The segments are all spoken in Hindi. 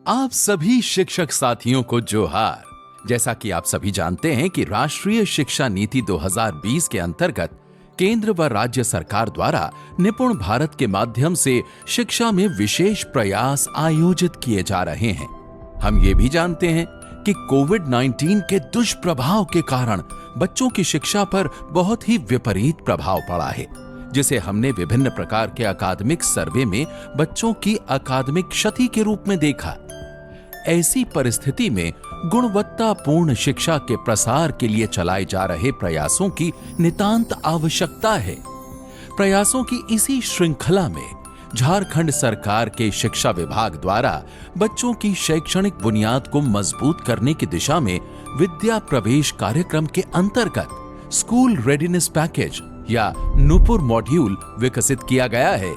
आप सभी शिक्षक साथियों को जोहार। जैसा कि आप सभी जानते हैं कि राष्ट्रीय शिक्षा नीति 2020 के अंतर्गत केंद्र व राज्य सरकार द्वारा निपुण भारत के माध्यम से शिक्षा में विशेष प्रयास आयोजित किए जा रहे हैं। हम ये भी जानते हैं कि कोविड-19 के दुष्प्रभाव के कारण बच्चों की शिक्षा पर बहुत ही विपरीत प्रभाव पड़ा है, जिसे हमने विभिन्न प्रकार के अकादमिक सर्वे में बच्चों की अकादमिक क्षति के रूप में देखा। ऐसी परिस्थिति में गुणवत्तापूर्ण शिक्षा के प्रसार के लिए चलाए जा रहे प्रयासों की नितांत आवश्यकता है। प्रयासों की इसी श्रृंखला में झारखंड सरकार के शिक्षा विभाग द्वारा बच्चों की शैक्षणिक बुनियाद को मजबूत करने की दिशा में विद्या प्रवेश कार्यक्रम के अंतर्गत स्कूल रेडीनेस पैकेज या नूपुर मॉड्यूल विकसित किया गया है।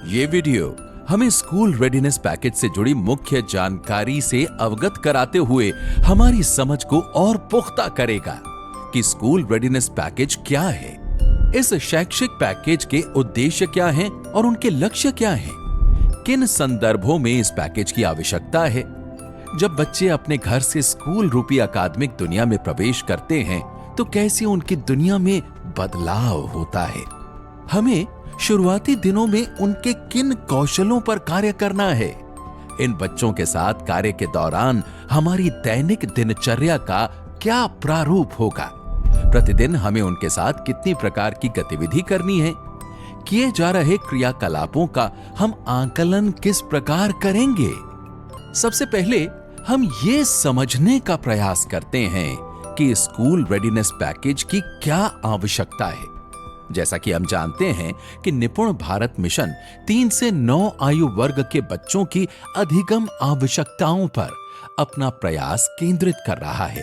ये वीडियो हमें स्कूल रेडीनेस पैकेज से जुड़ी मुख्य जानकारी से अवगत कराते हुए हमारी समझ को और पुख्ता करेगा कि स्कूल रेडीनेस पैकेज क्या है, इस शैक्षिक पैकेज के उद्देश्य क्या हैं और उनके लक्ष्य क्या हैं, किन संदर्भों में इस पैकेज की आवश्यकता है। जब बच्चे अपने घर से स्कूल रूपी अकादमिक दुनिया में प्रवेश करते हैं तो कैसे उनकी दुनिया में बदलाव होता है। हमें शुरुआती दिनों में उनके किन कौशलों पर कार्य करना है। इन बच्चों के साथ कार्य के दौरान हमारी दैनिक दिनचर्या का क्या प्रारूप होगा। प्रतिदिन हमें उनके साथ कितनी प्रकार की गतिविधि करनी है। किए जा रहे क्रियाकलापों का हम आकलन किस प्रकार करेंगे। सबसे पहले हम ये समझने का प्रयास करते हैं कि स्कूल रेडीनेस पैकेज की क्या आवश्यकता है। जैसा कि हम जानते हैं कि निपुण भारत मिशन 3 से 9 आयु वर्ग के बच्चों की अधिगम आवश्यकताओं पर अपना प्रयास केंद्रित कर रहा है,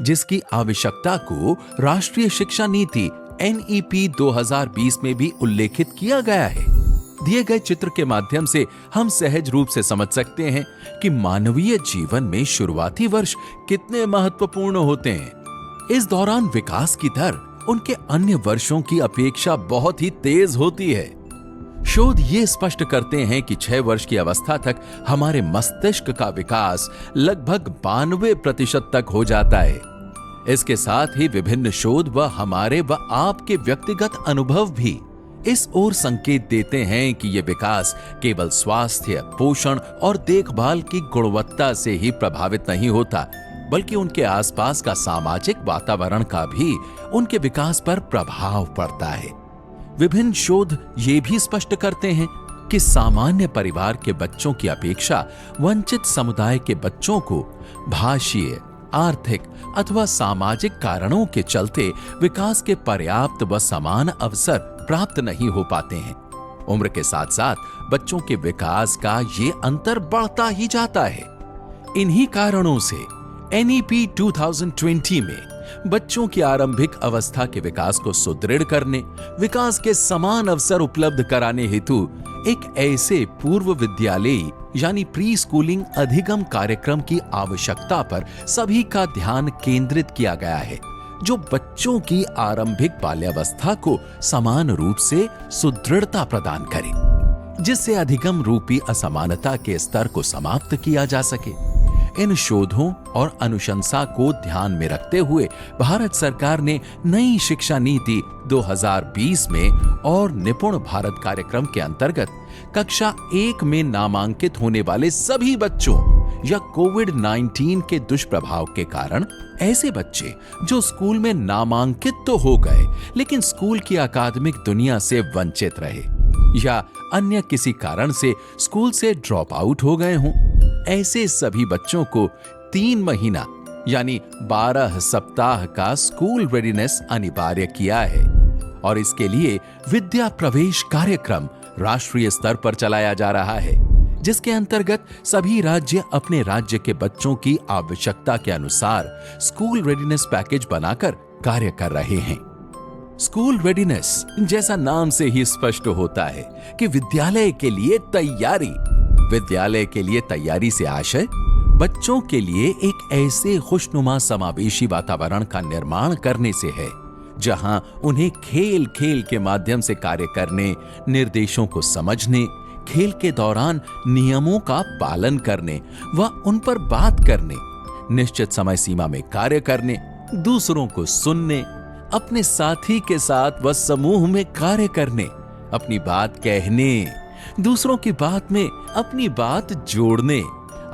जिसकी आवश्यकता को राष्ट्रीय शिक्षा नीति NEP 2020 में भी उल्लेखित किया गया है। दिए गए चित्र के माध्यम से हम सहज रूप से समझ सकते हैं कि मानवीय जीवन में शुरुआती वर्ष कितने महत्वपूर्ण होते हैं। इस दौरान विकास की दर उनके अन्य वर्षों की अपेक्षा बहुत ही तेज होती है। शोध ये स्पष्ट करते हैं कि 6 वर्ष की अवस्था तक हमारे मस्तिष्क का विकास लगभग 92% तक हो जाता है। इसके साथ ही विभिन्न शोध व हमारे व आपके व्यक्तिगत अनुभव भी इस ओर संकेत देते हैं कि यह विकास केवल स्वास्थ्य, पोषण और देखभाल की गुणवत्ता से ही प्रभावित नहीं होता, बल्कि उनके आसपास का सामाजिक वातावरण का भी उनके विकास पर प्रभाव पड़ता है। विभिन्न शोध ये भी स्पष्ट करते हैं कि सामान्य परिवार के बच्चों की अपेक्षा वंचित समुदाय के बच्चों को भाषीय, आर्थिक अथवा सामाजिक कारणों के चलते विकास के पर्याप्त व समान अवसर प्राप्त नहीं हो पाते हैं। उम्र के साथ साथ बच्चों के विकास का ये अंतर बढ़ता ही जाता है। इन्हीं कारणों से NEP 2020 में बच्चों की आरंभिक अवस्था के विकास को सुदृढ़ करने, विकास के समान अवसर उपलब्ध कराने हेतु एक ऐसे पूर्व विद्यालयी यानी प्री स्कूलिंग अधिगम कार्यक्रम की आवश्यकता पर सभी का ध्यान केंद्रित किया गया है, जो बच्चों की आरंभिक बाल्यावस्था को समान रूप से सुदृढ़ता प्रदान करे, जिससे अधिगम रूपी असमानता के स्तर को समाप्त किया जा सके। इन शोधों और अनुशंसा को ध्यान में रखते हुए भारत सरकार ने नई शिक्षा नीति 2020 में और निपुण भारत कार्यक्रम के अंतर्गत कक्षा 1 में नामांकित होने वाले सभी बच्चों या कोविड-19 के दुष्प्रभाव के कारण ऐसे बच्चे जो स्कूल में नामांकित तो हो गए लेकिन स्कूल की अकादमिक दुनिया से वंचित रहे या अन्य किसी कारण से स्कूल से ड्रॉप आउट हो गए हों, ऐसे सभी बच्चों को 3 महीना यानी 12 सप्ताह का स्कूल रेडीनेस अनिवार्य किया है और इसके लिए विद्या प्रवेश कार्यक्रम राष्ट्रीय स्तर पर चलाया जा रहा है, जिसके अंतर्गत सभी राज्य अपने राज्य के बच्चों की आवश्यकता के अनुसार स्कूल रेडीनेस पैकेज बनाकर कार्य कर रहे हैं। स्कूल रेडीनेस जैसा नाम से ही स्पष्ट होता है कि विद्यालय के लिए तैयारी। विद्यालय के लिए तैयारी से आशय बच्चों के लिए एक ऐसे खुशनुमा समावेशी वातावरण का निर्माण करने से है, जहां उन्हें खेल खेल के माध्यम से कार्य करने, निर्देशों को समझने, खेल के दौरान नियमों का पालन करने व उन पर बात करने, निश्चित समय सीमा में कार्य करने, दूसरों को सुनने, अपने साथी के साथ व समूह में कार्य करने, अपनी बात कहने, दूसरों की बात में अपनी बात जोड़ने,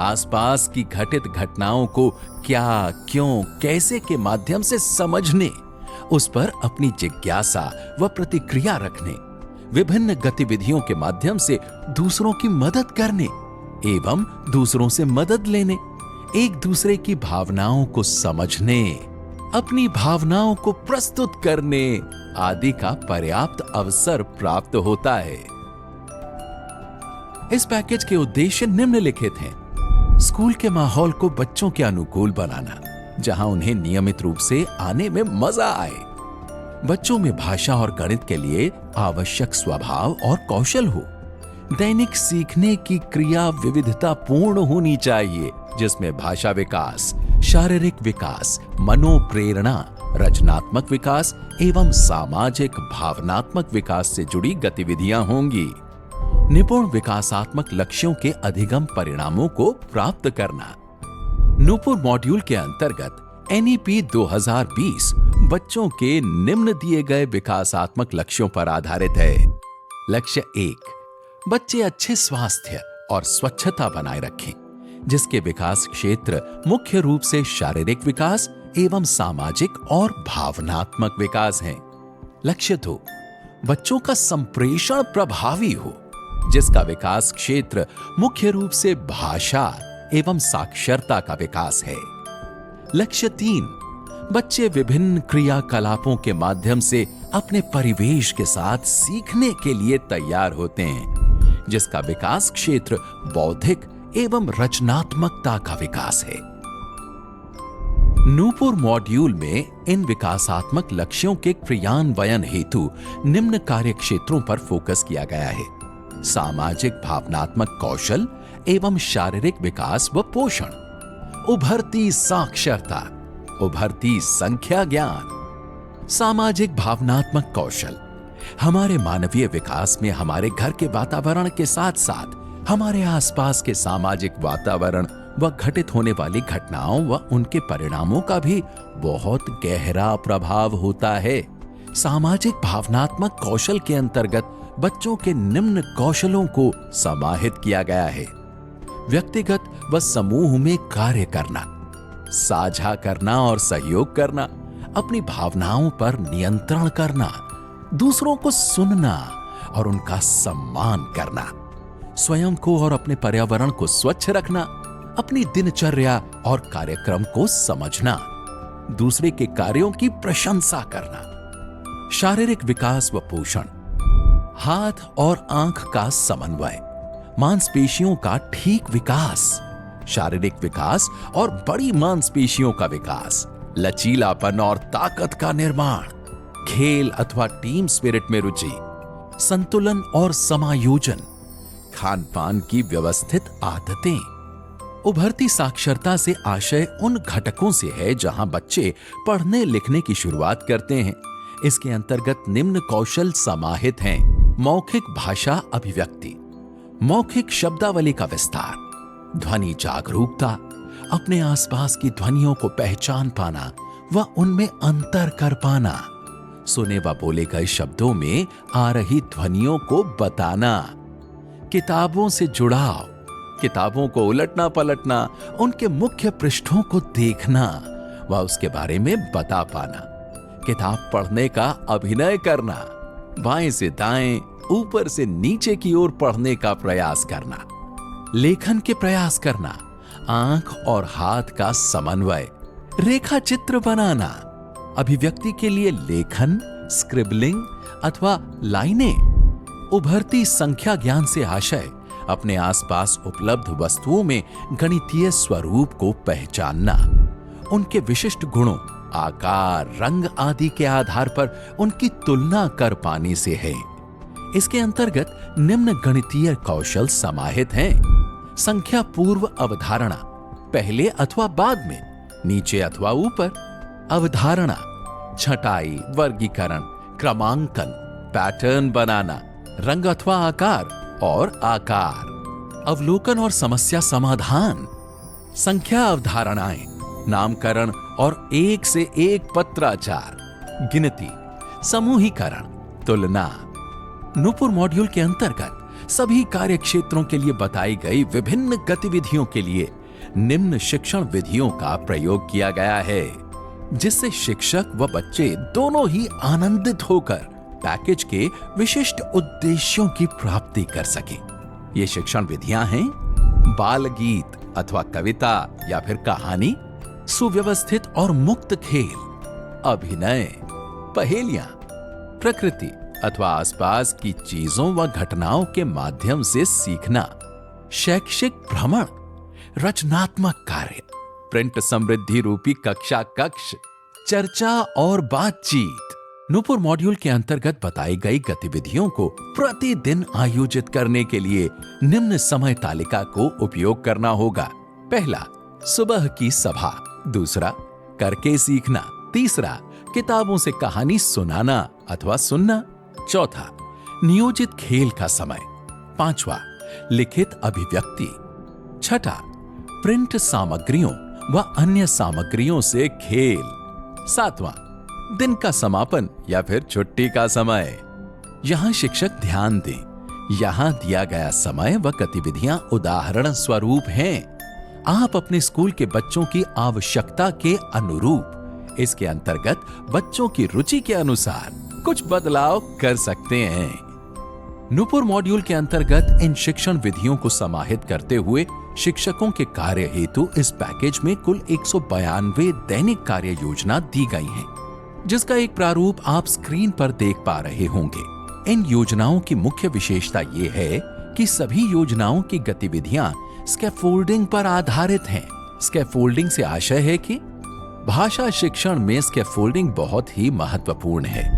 आसपास की घटित घटनाओं को क्या, क्यों, कैसे के माध्यम से समझने, उस पर अपनी जिज्ञासा व प्रतिक्रिया रखने, विभिन्न गतिविधियों के माध्यम से दूसरों की मदद करने एवं दूसरों से मदद लेने, एक दूसरे की भावनाओं को समझने, अपनी भावनाओं को प्रस्तुत करने आदि का पर्याप्त अवसर प्राप्त होता है। इस पैकेज के उद्देश्य निम्नलिखित हैं। स्कूल के माहौल को बच्चों के अनुकूल बनाना, जहां उन्हें नियमित रूप से आने में मजा आए। बच्चों में भाषा और गणित के लिए आवश्यक स्वभाव और कौशल हो। दैनिक सीखने की क्रिया विविधता पूर्ण होनी चाहिए, जिसमें भाषा विकास, शारीरिक विकास, मनोप्रेरणा, रचनात्मक विकास एवं सामाजिक भावनात्मक विकास से जुड़ी गतिविधियां होंगी। निपुण विकासात्मक लक्ष्यों के अधिगम परिणामों को प्राप्त करना। नूपुर मॉड्यूल के अंतर्गत एनईपी 2020 बच्चों के निम्न दिए गए विकासात्मक लक्ष्यों पर आधारित है। लक्ष्य 1, बच्चे अच्छे स्वास्थ्य और स्वच्छता बनाए रखें, जिसके विकास क्षेत्र मुख्य रूप से शारीरिक विकास एवं सामाजिक और भावनात्मक विकास हैं। लक्ष्य 2, बच्चों का संप्रेषण प्रभावी हो, जिसका विकास क्षेत्र मुख्य रूप से भाषा एवं साक्षरता का विकास है। लक्ष्य 3, बच्चे विभिन्न क्रियाकलापों के माध्यम से अपने परिवेश के साथ सीखने के लिए तैयार होते हैं, जिसका विकास क्षेत्र बौद्धिक एवं रचनात्मकता का विकास है। नूपुर मॉड्यूल में इन विकासात्मक लक्ष्यों के क्रियान्वयन हेतु निम्न कार्य क्षेत्रों पर फोकस किया गया है। सामाजिक भावनात्मक कौशल एवं शारीरिक विकास व पोषण, उभरती साक्षरता, उभरती संख्या ज्ञान। सामाजिक भावनात्मक कौशल हमारे मानवीय विकास में हमारे घर के वातावरण के साथ साथ हमारे आसपास के सामाजिक वातावरण व घटित होने वाली घटनाओं व उनके परिणामों का भी बहुत गहरा प्रभाव होता है। सामाजिक भावनात्मक कौशल के अंतर्गत बच्चों के निम्न कौशलों को समाहित किया गया है। व्यक्तिगत व समूह में कार्य करना, साझा करना और सहयोग करना, अपनी भावनाओं पर नियंत्रण करना, दूसरों को सुनना और उनका सम्मान करना, स्वयं को और अपने पर्यावरण को स्वच्छ रखना, अपनी दिनचर्या और कार्यक्रम को समझना, दूसरे के कार्यों की प्रशंसा करना। शारीरिक विकास व पोषण, हाथ और आंख का समन्वय, मांसपेशियों का ठीक विकास, शारीरिक विकास और बड़ी मांसपेशियों का विकास, लचीलापन और ताकत का निर्माण, खेल अथवा टीम स्पिरिट में रुचि, संतुलन और समायोजन, खान पान की व्यवस्थित आदतें। उभरती साक्षरता से आशय उन घटकों से है जहां बच्चे पढ़ने लिखने की शुरुआत करते हैं। इसके अंतर्गत निम्न कौशल समाहित हैं: मौखिक भाषा अभिव्यक्ति, मौखिक शब्दावली का विस्तार, ध्वनि जागरूकता, अपने आसपास की ध्वनियों को पहचान पाना व उनमें अंतर कर पाना, सुने व बोले गए शब्दों में आ रही ध्वनियों को बताना, किताबों से जुड़ाव, किताबों को उलटना पलटना, उनके मुख्य पृष्ठों को देखना व उसके बारे में बता पाना, किताब पढ़ने का अभिनय करना, बाएं से दाएं, ऊपर से नीचे की ओर पढ़ने का प्रयास करना, लेखन के प्रयास करना, आंख और हाथ का समन्वय, रेखा चित्र बनाना, अभिव्यक्ति के लिए लेखन, स्क्रिबलिंग अथवा लाइनें। उभरती संख्या ज्ञान से आशय अपने आसपास उपलब्ध वस्तुओं में गणितीय स्वरूप को पहचानना, उनके विशिष्ट गुणों, आकार, रंग आदि के आधार पर उनकी तुलना कर पाने से है। इसके अंतर्गत निम्न गणितीय कौशल समाहित हैं: संख्या पूर्व अवधारणा, पहले अथवा बाद में, नीचे अथवा ऊपर, अवधारणा, छटाई, वर्गीकरण, क्रमांकन, पैटर्न बनाना, रंग अथवा आकार, और आकार, अवलोकन और समस्या समाधान, संख्या अवधारणाएं, नामकरण और एक से एक पत्राचार, गिनती, समूहीकरण, तुलना। नूपुर मॉड्यूल के अंतर्गत सभी कार्य क्षेत्रों के लिए बताई गई विभिन्न गतिविधियों के लिए निम्न शिक्षण विधियों का प्रयोग किया गया है, जिससे शिक्षक व बच्चे दोनों ही आनंदित होकर पैकेज के विशिष्ट उद्देश्यों की प्राप्ति कर सके। ये शिक्षण विधियां हैं बाल गीत अथवा कविता या फिर कहानी, सुव्यवस्थित और मुक्त खेल, अभिनय, पहेलियां, प्रकृति अथवा आसपास की चीजों व घटनाओं के माध्यम से सीखना, शैक्षिक भ्रमण, रचनात्मक कार्य, प्रिंट समृद्धि रूपी कक्षा कक्ष, चर्चा और बातचीत। नूपुर मॉड्यूल के अंतर्गत बताई गई गतिविधियों को प्रतिदिन आयोजित करने के लिए निम्न समय तालिका को उपयोग करना होगा। पहला, सुबह की सभा। दूसरा, करके सीखना। तीसरा, किताबों से कहानी सुनाना अथवा सुनना। चौथा, नियोजित खेल का समय। पांचवा, लिखित अभिव्यक्ति। छठा, प्रिंट सामग्रियों व अन्य सामग्रियों से खेल। सातवां, दिन का समापन या फिर छुट्टी का समय। यहां शिक्षक ध्यान दें, यहां दिया गया समय व गतिविधियां उदाहरण स्वरूप हैं। आप अपने स्कूल के बच्चों की आवश्यकता के अनुरूप इसके अंतर्गत बच्चों की रुचि के अनुसार कुछ बदलाव कर सकते हैं। नूपुर मॉड्यूल के अंतर्गत इन शिक्षण विधियों को समाहित करते हुए शिक्षकों के कार्य हेतु इस पैकेज में कुल 192 दैनिक कार्य योजना दी गई हैं, जिसका एक प्रारूप आप स्क्रीन पर देख पा रहे होंगे। इन योजनाओं की मुख्य विशेषता ये है कि सभी योजनाओं की गतिविधियां स्कैफोल्डिंग पर आधारित हैं। स्कैफोल्डिंग से आशय है कि भाषा शिक्षण में स्कैफोल्डिंग बहुत ही महत्वपूर्ण है।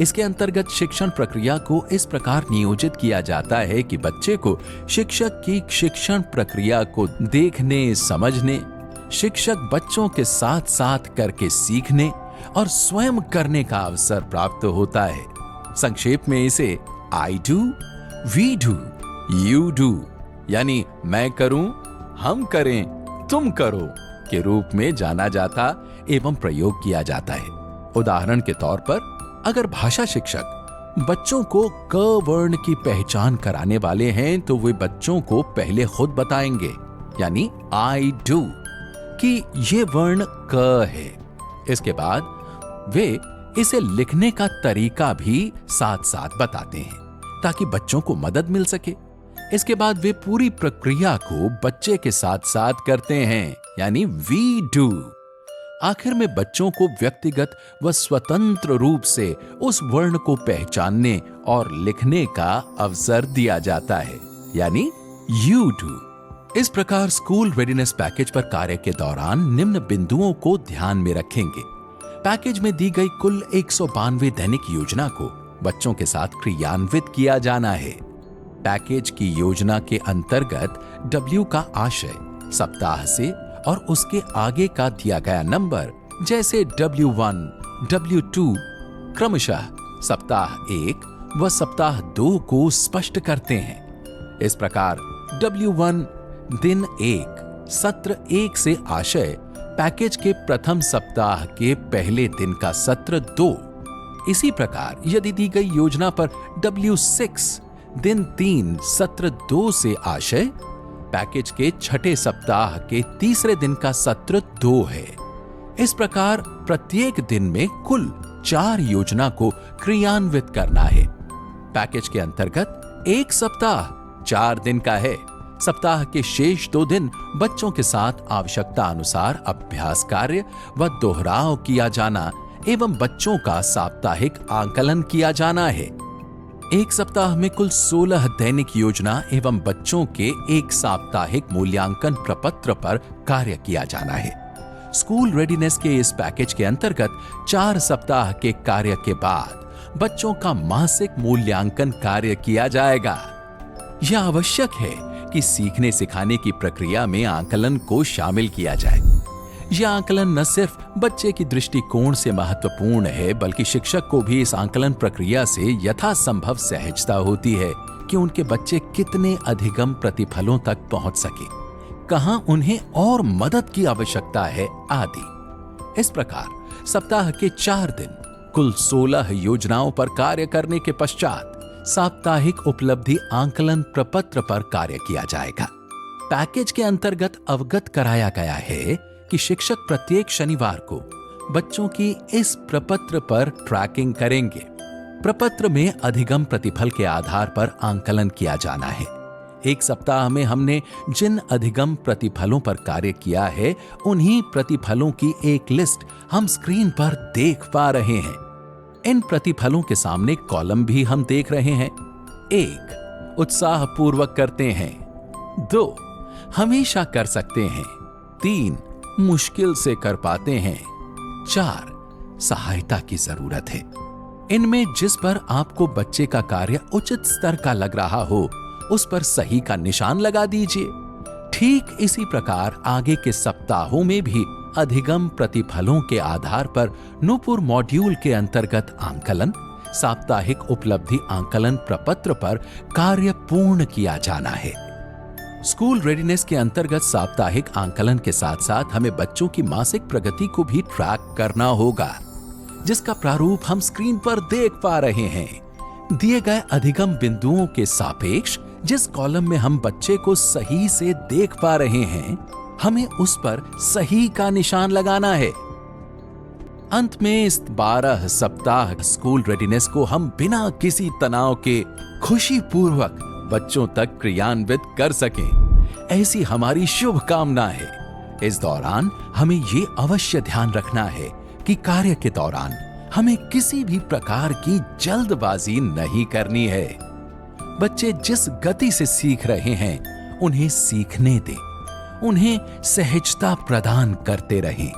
इसके अंतर्गत शिक्षण प्रक्रिया को इस प्रकार नियोजित किया जाता है कि बच्चे को शिक्षक की शिक्षण प्रक्रिया को देखने, समझने, शिक्षक बच्चों के साथ साथ करके सीखने और स्वयं करने का अवसर प्राप्त होता है। संक्षेप में इसे I do, we do, you do यानी मैं करूं, हम करें, तुम करो के रूप में जाना जाता एवं प्रयोग किया जाता है। उदाहरण के तौर पर अगर भाषा शिक्षक बच्चों को क वर्ण की पहचान कराने वाले हैं तो वे बच्चों को पहले खुद बताएंगे, यानी I do, कि ये वर्ण क है। इसके बाद वे इसे लिखने का तरीका भी साथ साथ बताते हैं ताकि बच्चों को मदद मिल सके। इसके बाद वे पूरी प्रक्रिया को बच्चे के साथ साथ करते हैं, यानी वी डू। आखिर में बच्चों को व्यक्तिगत व स्वतंत्र रूप से उस वर्ण को पहचानने और लिखने का अवसर दिया जाता है, यानी यू डू। इस प्रकार स्कूल रेडीनेस पैकेज पर कार्य के दौरान निम्न बिंदुओं को ध्यान में रखेंगे। पैकेज में दी गई कुल 192 दैनिक योजना को बच्चों के साथ क्रियान्वित किया जाना है। पैकेज की योजना के अंतर्गत W का आशय सप्ताह से और उसके आगे का दिया गया नंबर, जैसे W1, W2 क्रमशः सप्ताह 1 व सप्ताह 2 को स्पष्ट करते हैं। इस प्रकार W1 दिन 1 सत्र 1 से आशय पैकेज के प्रथम सप्ताह के पहले दिन का सत्र 2। इसी प्रकार यदि दी गई योजना पर W6 दिन 3 सत्र 2 से आशय पैकेज के छठे सप्ताह के तीसरे दिन का सत्र 2 है। इस प्रकार प्रत्येक दिन में कुल 4 योजना को क्रियान्वित करना है। पैकेज के अंतर्गत एक सप्ताह 4 दिन का है। सप्ताह के शेष 2 दिन बच्चों के साथ आवश्यकता अनुसार अभ्यास कार्य व दोहराव किया जाना एवं बच्चों का साप्ताहिक आकलन किया जाना है। एक सप्ताह में कुल 16 दैनिक योजना एवं बच्चों के एक साप्ताहिक मूल्यांकन प्रपत्र पर कार्य किया जाना है। स्कूल रेडीनेस के इस पैकेज के अंतर्गत 4 सप्ताह के कार्य के बाद बच्चों का मासिक मूल्यांकन कार्य किया जाएगा। यह आवश्यक है कि सीखने सिखाने की प्रक्रिया में आकलन को शामिल किया जाए। यह आकलन न सिर्फ बच्चे की दृष्टिकोण से महत्वपूर्ण है, बल्कि शिक्षक को भी इस आकलन प्रक्रिया से यथासंभव सहजता होती है, कि उनके बच्चे कितने अधिगम प्रतिफलों तक पहुंच सके, कहां उन्हें और मदद की आवश्यकता है आदि। इस प्रकार सप्ताह के 4 दिन कुल 16 योजनाओं पर कार्य करने के पश्चात साप्ताहिक उपलब्धि आंकलन प्रपत्र पर कार्य किया जाएगा। पैकेज के अंतर्गत अवगत कराया गया है कि शिक्षक प्रत्येक शनिवार को बच्चों की इस प्रपत्र पर ट्रैकिंग करेंगे। प्रपत्र में अधिगम प्रतिफल के आधार पर आंकलन किया जाना है। एक सप्ताह में हमने जिन अधिगम प्रतिफलों पर कार्य किया है, उन्हीं प्रतिफलों की एक लिस्ट हम स्क्रीन पर देख पा रहे हैं। इन प्रतिफलों के सामने कॉलम भी हम देख रहे हैं। 1. उत्साहपूर्वक करते हैं। 2. हमेशा कर सकते हैं। 3. मुश्किल से कर पाते हैं। 4. सहायता की जरूरत है। इनमें जिस पर आपको बच्चे का कार्य उचित स्तर का लग रहा हो, उस पर सही का निशान लगा दीजिए। ठीक इसी प्रकार आगे के सप्ताहों में भी अधिगम प्रतिफलों के आधार पर नूपुर मॉड्यूल के अंतर्गत आंकलन, साप्ताहिक उपलब्धि आंकलन प्रपत्र पर कार्य पूर्ण किया जाना है। स्कूल रेडीनेस के अंतर्गत साप्ताहिक आंकलन के साथ साथ हमें बच्चों की मासिक प्रगति को भी ट्रैक करना होगा, जिसका प्रारूप हम स्क्रीन पर देख पा रहे हैं। दिए गए अधिगम बिंदुओं के सापेक्ष जिस कॉलम में हम बच्चे को सही से देख पा रहे हैं, हमें उस पर सही का निशान लगाना है। अंत में इस 12 सप्ताह स्कूल रेडीनेस को हम बिना किसी तनाव के खुशीपूर्वक बच्चों तक क्रियान्वित कर सकें, ऐसी हमारी शुभकामना है। इस दौरान हमें ये अवश्य ध्यान रखना है कि कार्य के दौरान हमें किसी भी प्रकार की जल्दबाजी नहीं करनी है। बच्चे जिस गति से सीख रहे हैं, उन्हें सीखने दें, उन्हें सहजता प्रदान करते रहें।